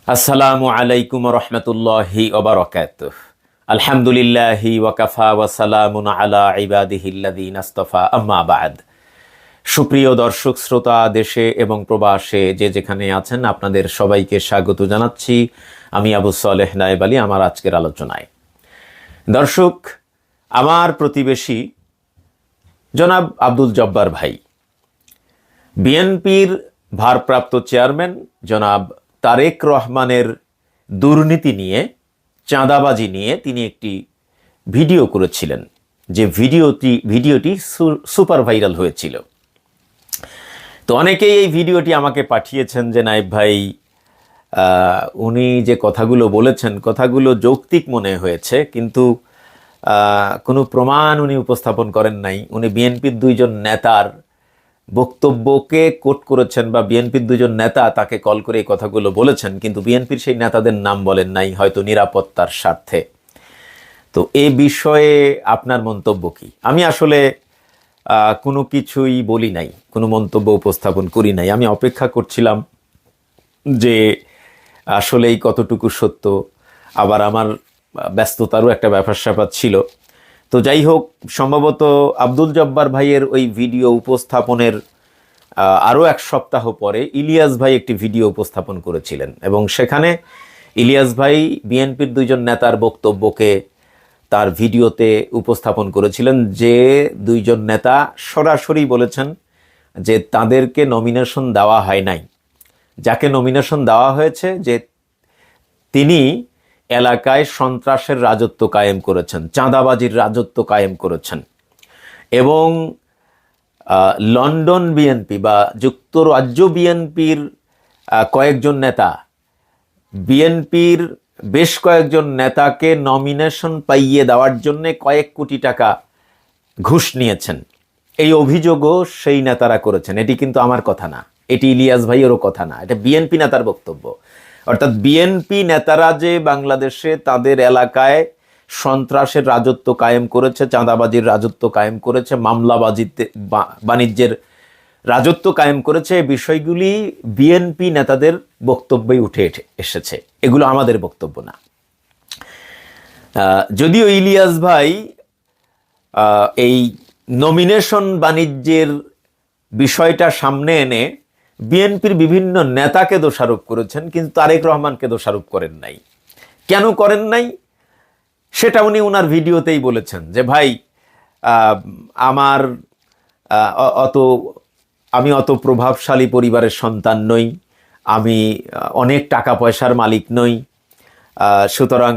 আসসালামু আলাইকুম রহমতুল্লাহি ওবারাকাতুহ। আলহামদুলিল্লাহি ওয়াকাফা ওয়াসালামুন আলা ইবাদিহিল্লাযীনা ইসতাফা, আম্মা বা'দ। সুপ্রিয় দর্শক শ্রোতা, দেশে এবং প্রবাসে যে যেখানে আছেন, আপনাদের সবাইকে স্বাগত জানাচ্ছি। আমি আবু সালেহ নায়েব আলী আমার আজকের আলোচনায়। দর্শক, আমার প্রতিবেশী জনাব আব্দুল জব্বার ভাই, বিএনপির ভারপ্রাপ্ত চেয়ারম্যান জনাব তারেক রহমানের দুর্নীতি নিয়ে, চাঁদাবাজি নিয়ে তিনি একটি ভিডিও করেছিলেন, যে ভিডিওটি সুপার ভাইরাল হয়েছিল। তো অনেকেই এই ভিডিওটি আমাকে পাঠিয়েছেন যে নায়েব ভাই, উনি যে কথাগুলো বলেছেন কথাগুলো যৌক্তিক মনে হয়েছে, কিন্তু কোনো প্রমাণ উনি উপস্থাপন করেন নাই। উনি বিএনপির দুইজন নেতার বক্তব্যকে কোট করেছেন, বা বিএনপির দুজন নেতা তাকে কল করে এই কথাগুলো বলেছেন, কিন্তু বিএনপির সেই নেতাদের নাম বলেন নাই, হয়তো নিরাপত্তার স্বার্থে। তো এ বিষয়ে আপনার মন্তব্য কি? আমি আসলে কোনো কিছুই বলি নাই, কোনো মন্তব্য উপস্থাপন করি নাই। আমি অপেক্ষা করছিলাম যে আসলেই কতটুকু সত্য, আবার আমার ব্যস্ততারও একটা ব্যাপার স্যাপার ছিল। তো যাই হোক, সম্ভবত আব্দুল জব্বার ভাইয়ের ওই ভিডিও উপস্থাপনের আরও এক সপ্তাহ পরে ইলিয়াস ভাই একটি ভিডিও উপস্থাপন করেছিলেন, এবং সেখানে ইলিয়াস ভাই বিএনপির দুইজন নেতার বক্তব্যকে তার ভিডিওতে উপস্থাপন করেছিলেন, যে দুইজন নেতা সরাসরি বলেছেন যে তাদেরকে নমিনেশন দেওয়া হয় নাই। যাকে নমিনেশন দেওয়া হয়েছে, যে তিনি এলাকায় সন্ত্রাসের রাজত্ব কায়েম করেছেন, চাঁদাবাজির রাজত্ব কায়েম করেছেন, এবং লন্ডন বিএনপি বা যুক্তরাজ্য বিএনপির কয়েকজন নেতা, বিএনপির বেশ কয়েকজন নেতাকে নমিনেশন পাইয়ে দেওয়ার জন্য কয়েক কোটি টাকা ঘুষ নিয়েছেন। এই অভিযোগও সেই নেতারা করেছেন। এটি কিন্তু আমার কথা না, এটি ইলিয়াস ভাইয়েরও কথা না, এটা বিএনপি নেতার বক্তব্য। অর্থাৎ বিএনপি নেতারা যে বাংলাদেশে তাদের এলাকায় সন্ত্রাসের রাজত্ব কায়েম করেছে, চাঁদাবাজির রাজত্ব কায়েম করেছে, মামলাবাজিতে বাণিজ্যের রাজত্ব কায়েম করেছে, বিষয়গুলি বিএনপি নেতাদের বক্তব্যই উঠে এসেছে, এগুলো আমাদের বক্তব্য না। যদিও ইলিয়াস ভাই এই নমিনেশন বাণিজ্যের বিষয়টা সামনে এনে বিএনপির বিভিন্ন নেতাকে দোষারোপ করেছেন, কিন্তু তারেক রহমানকে দোষারোপ করেন নাই। কেন করেন নাই সেটা উনি ওনার ভিডিওতেই বলেছেন, যে ভাই, আমি অত প্রভাবশালী পরিবারের সন্তান নই, আমি অনেক টাকা পয়সার মালিক নই, সুতরাং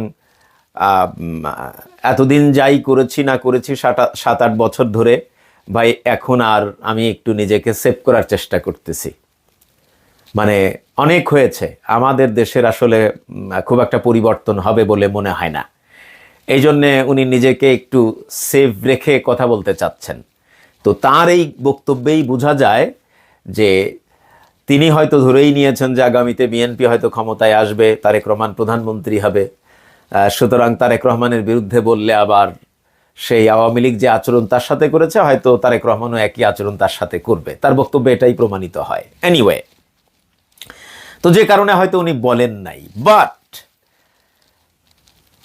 এতদিন যাই করেছি না করেছি 7-8 বছর ধরে, ভাই এখন আর আমি একটু নিজেকে সেভ করার চেষ্টা করতেছি। মানে অনেক হয়েছে, আমাদের দেশের আসলে খুব একটা পরিবর্তন হবে বলে মনে হয় না। এই জন্যে উনি নিজেকে একটু সেভ রেখে কথা বলতে চাচ্ছেন। তো তার এই বক্তব্যেই বোঝা যায় যে তিনি হয়তো ধরেই নিয়েছেন যে আগামীতে বিএনপি হয়তো ক্ষমতায় আসবে, তারেক রহমান প্রধানমন্ত্রী হবে। সুতরাং তারেক রহমানের বিরুদ্ধে বললে আবার সেই আওয়ামী লীগ যে আচরণ তার সাথে করেছে, হয়তো তারেক রহমানও একই আচরণ তার সাথে করবে। তার বক্তব্যে এটাই প্রমাণিত হয়। এনিওয়ে, তো যে কারণে হয়তো উনি বলেন নাই। বাট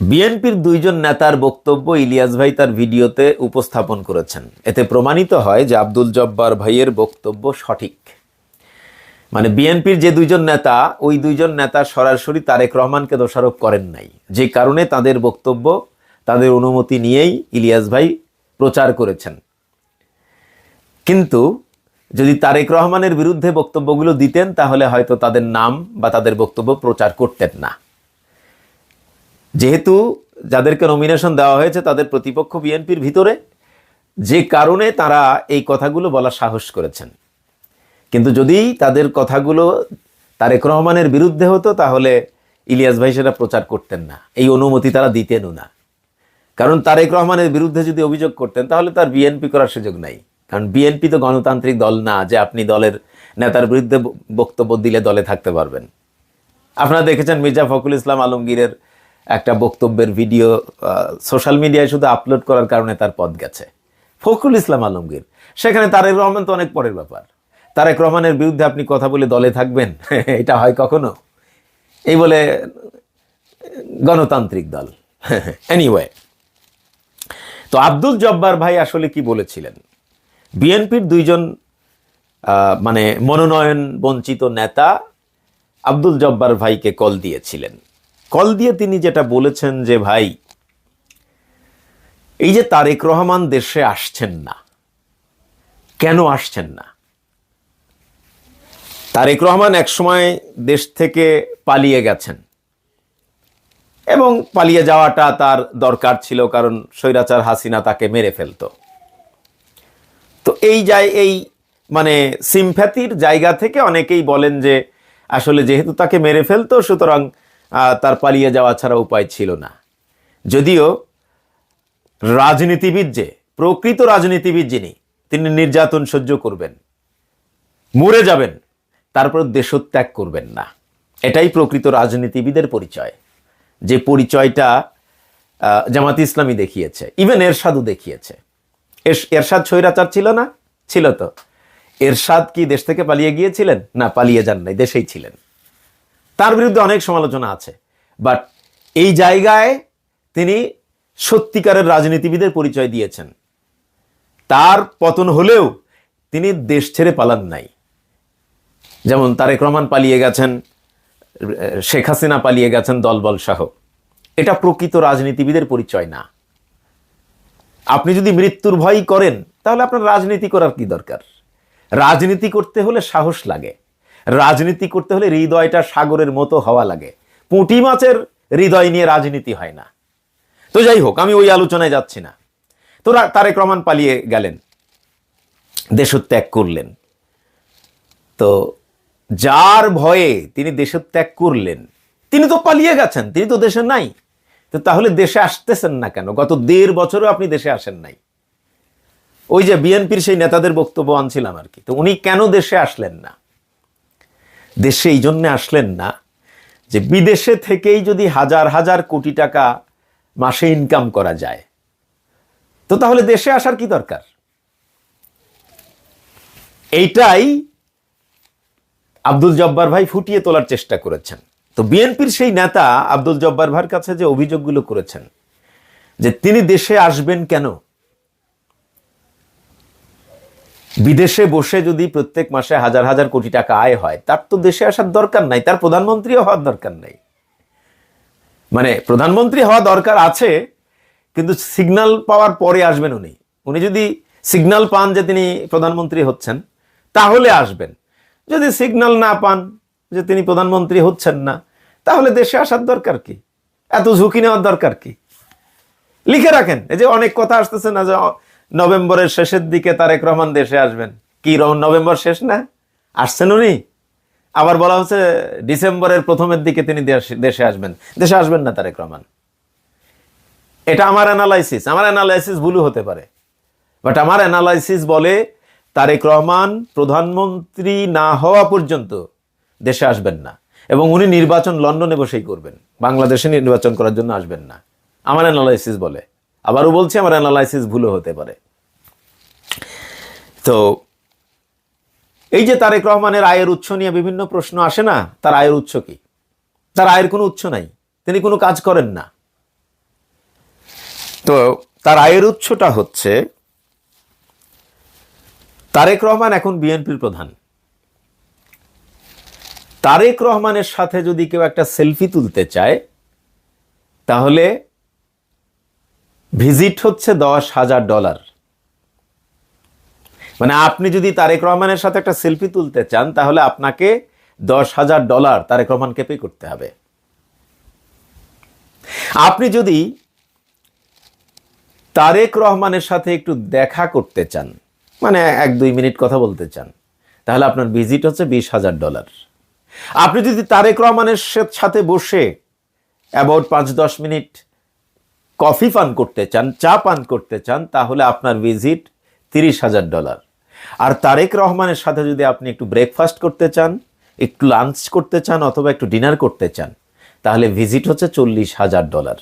বিএনপির দুইজন নেতার বক্তব্য ইলিয়াস ভাই তার ভিডিওতে উপস্থাপন করেছেন। এতে প্রমাণিত হয় যে আব্দুল জব্বার ভাইয়ের বক্তব্য সঠিক। মানে বিএনপির যে দুইজন নেতা, ওই দুইজন নেতা সরাসরি তারেক রহমানকে দোষারোপ করেন নাই, যে কারণে তাদের বক্তব্য তাদের অনুমতি নিয়েই ইলিয়াস ভাই প্রচার করেছেন। কিন্তু যদি তারেক রহমানের বিরুদ্ধে বক্তব্যগুলো দিতেন, তাহলে হয়তো তাদের নাম বা তাদের বক্তব্য প্রচার করতেন না। যেহেতু যাদেরকে নমিনেশন দেওয়া হয়েছে তাদের প্রতিপক্ষ বিএনপির ভিতরে, যে কারণে তারা এই কথাগুলো বলার সাহস করেছেন। কিন্তু যদি তাদের কথাগুলো তারেক রহমানের বিরুদ্ধে হতো, তাহলে ইলিয়াস ভাই সেটা প্রচার করতেন না, এই অনুমতি তারা দিতেনও না। কারণ তারেক রহমানের বিরুদ্ধে যদি অভিযোগ করতেন, তাহলে তার বিএনপি করার সুযোগ নাই। কারণ বিএনপি তো গণতান্ত্রিক দল না যে আপনি দলের নেতার বিরুদ্ধে বক্তব্য দিলে দলে থাকতে পারবেন। আপনারা দেখেছেন মির্জা ফখরুল ইসলাম আলমগীরের একটা বক্তব্যের ভিডিও সোশ্যাল মিডিয়ায় শুধু আপলোড করার কারণে তার পদ গেছে। ফখরুল ইসলাম আলমগীর, সেখানে তারেক রহমান তো অনেক পরের ব্যাপার। তারেক রহমানের বিরুদ্ধে আপনি কথা বলে দলে থাকবেন, এটা হয় কখনো? এই বলে গণতান্ত্রিক দল। এনিওয়ে, তো আব্দুল জব্বার ভাই আসলে কি বলেছিলেন? বিএনপির দুইজন মানে মনোনয়ন বঞ্চিত নেতা আব্দুল জব্বার ভাইকে কল দিয়েছিলেন। কল দিয়ে তিনি যেটা বলেছেন যে, ভাই, এই যে তারেক রহমান দেশে আসছেন না, কেন আসছেন না? তারেক রহমান একসময় দেশ থেকে পালিয়ে গেছেন এবং পালিয়ে যাওয়াটা তার দরকার ছিল, কারণ স্বৈরাচার হাসিনা তাকে মেরে ফেলতো। তো এই মানে সিম্প্যাথির জায়গা থেকে অনেকেই বলেন যে আসলে যেহেতু তাকে মেরে ফেলতো, সুতরাং তার পালিয়ে যাওয়া ছাড়া উপায় ছিল না। যদিও রাজনীতিবিদ, যে প্রকৃত রাজনীতিবিদ যিনি, তিনি নির্যাতন সহ্য করবেন, মরে যাবেন, তারপর দেশত্যাগ করবেন না। এটাই প্রকৃত রাজনীতিবিদের পরিচয়, যে পরিচয়টা জামাতে ইসলামী দেখিয়েছে, ইভেন এরশাদও দেখিয়েছে। এরশাদ স্বৈরাচার ছিল না? ছিল। তো এরশাদ কি দেশ থেকে পালিয়ে গিয়েছিলেন? না, পালিয়ে যান নাই, দেশেই ছিলেন। তার বিরুদ্ধে অনেক সমালোচনা আছে, বাট এই জায়গায় তিনি সত্যিকারের রাজনীতিবিদের পরিচয় দিয়েছেন। তার পতন হলেও তিনি দেশ ছেড়ে পালান নাই। যেমন তারেক রহমান পালিয়ে গেছেন, শেখ হাসিনা পালিয়ে গেছেন দলবল সহ। এটা প্রকৃত রাজনীতিবিদের পরিচয় না। আপনি যদি মৃত্যুর ভয় করেন, তাহলে আপনার রাজনীতি করার কি দরকার? রাজনীতি করতে হলে সাহস লাগে, রাজনীতি করতে হলে হৃদয়টা সাগরের মতো হওয়া লাগে। পুঁটি মাছের হৃদয় নিয়ে রাজনীতি হয় না। তো যাই হোক, আমি ওই আলোচনায় যাচ্ছি না। তো তারেক রহমান পালিয়ে গেলেন, দেশত্যাগ করলেন। তো যার ভয়ে তিনি দেশত্যাগ করলেন, তিনি তো পালিয়ে গেছেন, তিনি তো দেশে নাই। তো তাহলে দেশে আসতেছেন না কেন? গত 1.5 বছরও আপনি দেশে আসেন নাই। ওই যে বিএনপির সেই নেতাদের বক্তব্য আনছিলাম আর কি। তো উনি কেন দেশে আসলেন না? দেশে এই জন্য আসলেন না যে বিদেশে থেকেই যদি হাজার হাজার কোটি টাকা মাসে ইনকাম করা যায়, তো তাহলে দেশে আসার কি দরকার? এইটাই আব্দুল জব্বার ভাই ফুটিয়ে তোলার চেষ্টা করেছেন। তো বিএনপির সেই নেতা আব্দুল জব্বার ভাইয়ের কাছে যে অভিযোগগুলো করেছেন যে তিনি দেশে আসবেন কেন, বিদেশে বসে যদি প্রত্যেক মাসে হাজার হাজার কোটি টাকা আয় হয়, তার তো দেশে আসার দরকার নাই, তার প্রধানমন্ত্রীও হওয়ার দরকার নাই। মানে প্রধানমন্ত্রী হওয়া দরকার আছে, কিন্তু সিগন্যাল পাওয়ার পরে আসবেন উনি। উনি যদি সিগন্যাল পান যে তিনি প্রধানমন্ত্রী হচ্ছেন, তাহলে আসবেন। যদি সিগন্যাল না পান যে তিনি প্রধানমন্ত্রী হচ্ছেন না, তাহলে দেশে আসার দরকার কি? এত ঝুঁকি নেওয়ার দরকার কি? লিখে রাখেন। এই যে অনেক কথা আসতেছে না, যে নভেম্বরের শেষের দিকে তারেক রহমান দেশে আসবেন। কি নভেম্বর শেষ না? আসছেন উনি। আবার বলা হচ্ছে ডিসেম্বরের প্রথমের দিকে তিনি দেশে আসবেন। দেশে আসবেন না তারেক রহমান। এটা আমার অ্যানালাইসিস ভুলও হতে পারে, বাট আমার অ্যানালাইসিস বলে তারেক রহমান প্রধানমন্ত্রী না হওয়া পর্যন্ত দেশে আসবেন না, এবং উনি নির্বাচন লন্ডনে বসেই করবেন, বাংলাদেশে নির্বাচন করার জন্য আসবেন না। আমার অ্যানালাইসিস বলে। আবারও বলছি, আমার অ্যানালাইসিস ভুলও হতে পারে। তো এই যে তারেক রহমানের আয়ের উৎস নিয়ে বিভিন্ন প্রশ্ন আসে না, তার আয়ের উৎস কি? তার আয়ের কোনো উৎস নাই, তিনি কোনো কাজ করেন না। তো তার আয়ের উৎসটা হচ্ছে, তারেক রহমান এখন বিএনপির প্রধান। তারেক রহমানের সাথে যদি কেউ একটা সেলফি তুলতে চায়, তাহলে ভিজিট হচ্ছে $10,000। মানে আপনি যদি তারেক রহমানের সাথে একটা সেলফি তুলতে চান, তাহলে আপনাকে $10,000 তারেক রহমানকে পে করতে হবে। আপনি যদি তারেক রহমানের সাথে একটু দেখা করতে চান, মানে 1-2 মিনিট কথা বলতে চান, তাহলে আপনার ভিজিট হচ্ছে $20,000। আপনি যদি তারেক রহমানের সাথে বসে অ্যাবাউট 5-10 মিনিট কফি পান করতে চান, চা পান করতে চান, তাহলে আপনার ভিজিট $30,000। আর তারেক রহমানের সাথে যদি আপনি একটু ব্রেকফাস্ট করতে চান, একটু লাঞ্চ করতে চান, অথবা একটু ডিনার করতে চান, তাহলে ভিজিট হচ্ছে $40,000।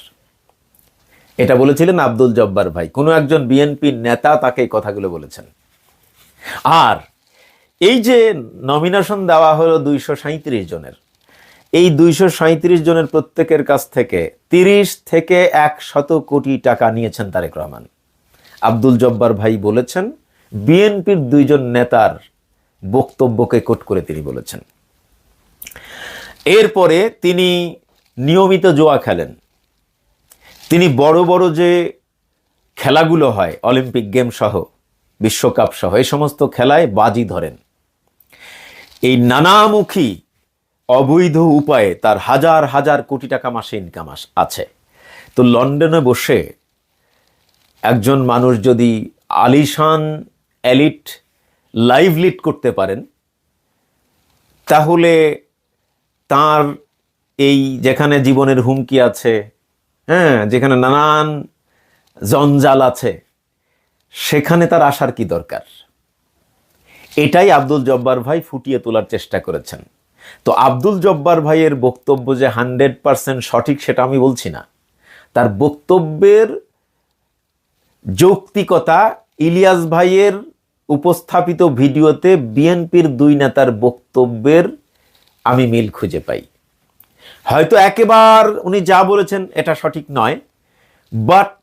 এটা বলেছিলেন আব্দুল জব্বার ভাই, কোনো একজন বিএনপি নেতা তাকে এই কথাগুলো বলেছেন। আর এই যে নমিনেশন দেওয়া হলো 237 জনের, এই 237 জনের প্রত্যেকের কাছ থেকে 30 থেকে 100 কোটি টাকা নিয়েছেন তারেক রহমান। আব্দুল জব্বার ভাই বলেছেন, বিএনপির 2 নেতার বক্তব্যকে কোট করে তিনি বলেছেন। এরপরে তিনি নিয়মিত জুয়া খেলেন। তিনি বড় বড় যে খেলাগুলো হয়, অলিম্পিক গেম সহ, বিশ্বকাপ সহ, এই সমস্ত খেলায় বাজি ধরেন। এই নানামুখী অবৈধ উপায়ে তার হাজার হাজার কোটি টাকা মাসে ইনকাম আছে। তো লন্ডনে বসে একজন মানুষ যদি আলিশান এলিট লাইভ লিড করতে পারেন, তাহলে তার এই যেখানে জীবনের হুমকি আছে, হ্যাঁ, যেখানে নানান জঞ্জাল আছে, সেখানে তার আসার কি দরকার? এটাই আব্দুল জব্বার ভাই ফুটিয়ে তোলার চেষ্টা করেছেন। তো আব্দুল জব্বার ভাইয়ের বক্তব্য যে 100% সঠিক সেটা আমি বলছি না। তার বক্তব্যের যৌক্তিকতা ইলিয়াস ভাইয়ের উপস্থাপিত ভিডিওতে বিএনপির 2 নেতার বক্তব্যের আমি মিল খুঁজে পাই। হয়তো একেবারে উনি যা বলেছেন এটা সঠিক নয়, বাট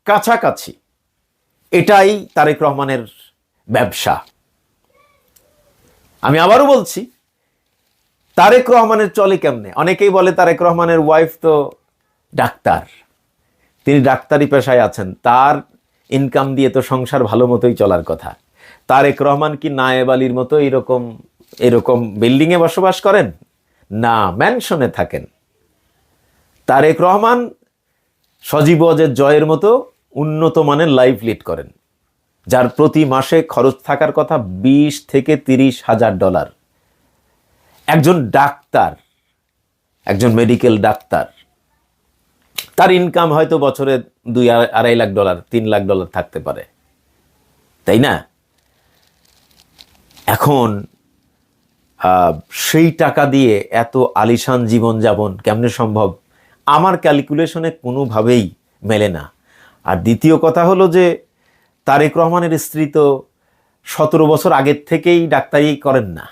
কাছাকাছি। এটাই তারেক রহমানের ব্যবসা। আমি আবারও বলছি, তারেক রহমানের চলে কেমনে? অনেকেই বলে তারেক রহমানের ওয়াইফ তো ডাক্তার, তিনি ডাক্তারি পেশায় আছেন, তার ইনকাম দিয়ে তো সংসার ভালো মতোই চলার কথা। তারেক রহমান কি নায়েব আলীর মতো এরকম বিল্ডিংয়ে বসবাস করেন? না, ম্যানশনে থাকেন। তারেক রহমান সজীব ওয়াজেদ জয়ের মতো উন্নত মানের লাইফ লিড করেন, যার প্রতি মাসে খরচ থাকার কথা 20 থেকে 30 হাজার ডলার। একজন ডাক্তার, একজন মেডিকেল ডাক্তার, তার ইনকাম হয়তো বছরে 2-2.5 লাখ ডলার, 3 লাখ ডলার থাকতে পারে, তাই না? এখন সেই টাকা দিয়ে এত আলিশান জীবনযাপন কেমনে সম্ভব? আমার ক্যালকুলেশনে কোনোভাবেই মেলে না। আর দ্বিতীয় কথা হলো যে তারেক রহমানের স্ত্রী তো 17 বছর আগের থেকেই ডাক্তারি করেন না,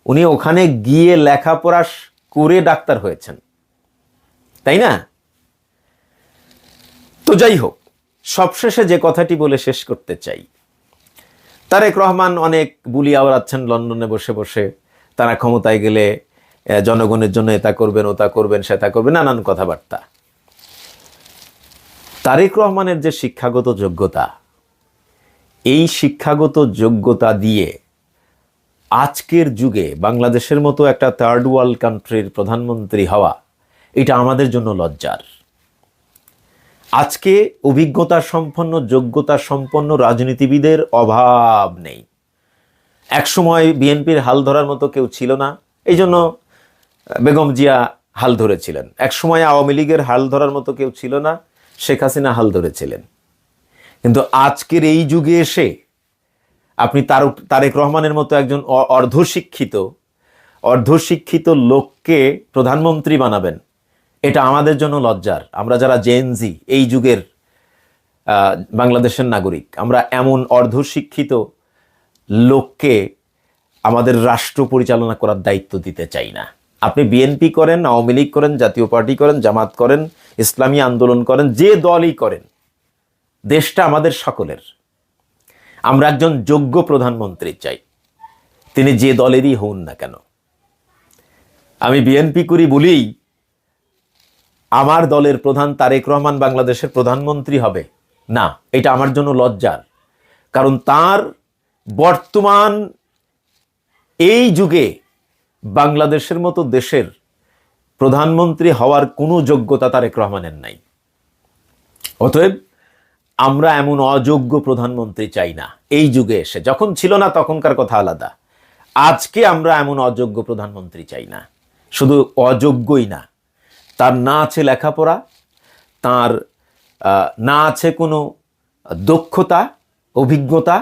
উনি ওখানে গিয়ে লেখাপড়া করে ডাক্তার হয়েছেন, তাই না? তো যাই হোক, সবশেষে যে কথাটি বলে শেষ করতে চাই, তারেক রহমান অনেক বুলি আওড়াচ্ছেন লন্ডনে বসে বসে, তারা ক্ষমতায় গেলে জনগণের জন্য এটা করবেন, ওটা করবেন, সেটা করবেন, নানান কথাবার্তা। তারেক রহমানের যে শিক্ষাগত যোগ্যতা, এই শিক্ষাগত যোগ্যতা দিয়ে আজকের যুগে বাংলাদেশের মতো একটা থার্ড ওয়ার্ল্ড কান্ট্রির প্রধানমন্ত্রী হওয়া, এটা আমাদের জন্য লজ্জার। আজকে অভিজ্ঞতা সম্পন্ন, যোগ্যতা সম্পন্ন রাজনীতিবিদের অভাব নেই। একসময় বিএনপির হাল ধরার মতো কেউ ছিল না, এই জন্য বেগম জিয়া হাল ধরেছিলেন। একসময় আওয়ামী লীগের হাল ধরার মতো কেউ ছিল না, শেখ হাসিনা হাল ধরেছিলেন। কিন্তু আজকের এই যুগে এসে আপনি তারেক রহমানের মতো একজন অর্ধশিক্ষিত লোককে প্রধানমন্ত্রী বানাবেন, এটা আমাদের জন্য লজ্জার। আমরা যারা জেনজি, এই যুগের বাংলাদেশের নাগরিক, আমরা এমন অর্ধশিক্ষিত লোককে আমাদের রাষ্ট্র পরিচালনা করার দায়িত্ব দিতে চাই না। আপনি বিএনপি করেন, আওয়ামী লীগ করেন, জাতীয় পার্টি করেন, জামাত করেন, ইসলামী আন্দোলন করেন, যে দলই করেন, দেশটা আমাদের সকলের। আমরা একজন যোগ্য প্রধানমন্ত্রী চাই, তিনি যে দলেরই হন না কেন। আমি বিএনপি করি বলেই আমার দলের প্রধান তারেক রহমান বাংলাদেশের প্রধানমন্ত্রী হবে না, এটা আমার জন্য লজ্জার। কারণ তার বর্তমান এই যুগে বাংলাদেশের মতো দেশের প্রধানমন্ত্রী হওয়ার কোনো যোগ্যতা তারেক রহমানের নাই। অতএব আমরা এমন অযোগ্য প্রধানমন্ত্রী চাই না এই যুগে এসে। যখন ছিল না তখনকার কথা আলাদা, আজকে আমরা এমন অযোগ্য প্রধানমন্ত্রী চাই না। শুধু অযোগ্যই না, তার না আছে লেখাপড়া, তার না আছে কোনো দক্ষতা, অভিজ্ঞতা,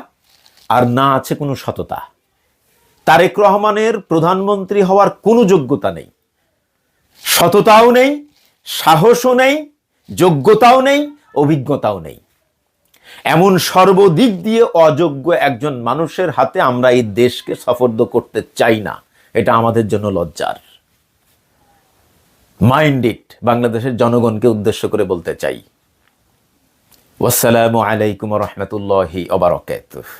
আর না আছে কোনো সততা। তারেক রহমানের প্রধানমন্ত্রী হওয়ার কোনো যোগ্যতা নেই, সততাও নেই, সাহসও নেই, যোগ্যতাও নেই, অভিজ্ঞতাও নেই। এমন সর্বদিক দিয়ে অযোগ্য একজন মানুষের হাতে আমরা এই দেশকে সফর্দ করতে চাই না, এটা আমাদের জন্য লজ্জার। মাইন্ডেড বাংলাদেশের জনগণকে উদ্দেশ্য করে বলতে চাই। ওয়াসসালামু আলাইকুম ওয়া রাহমাতুল্লাহি ওয়া বারাকাতুহু।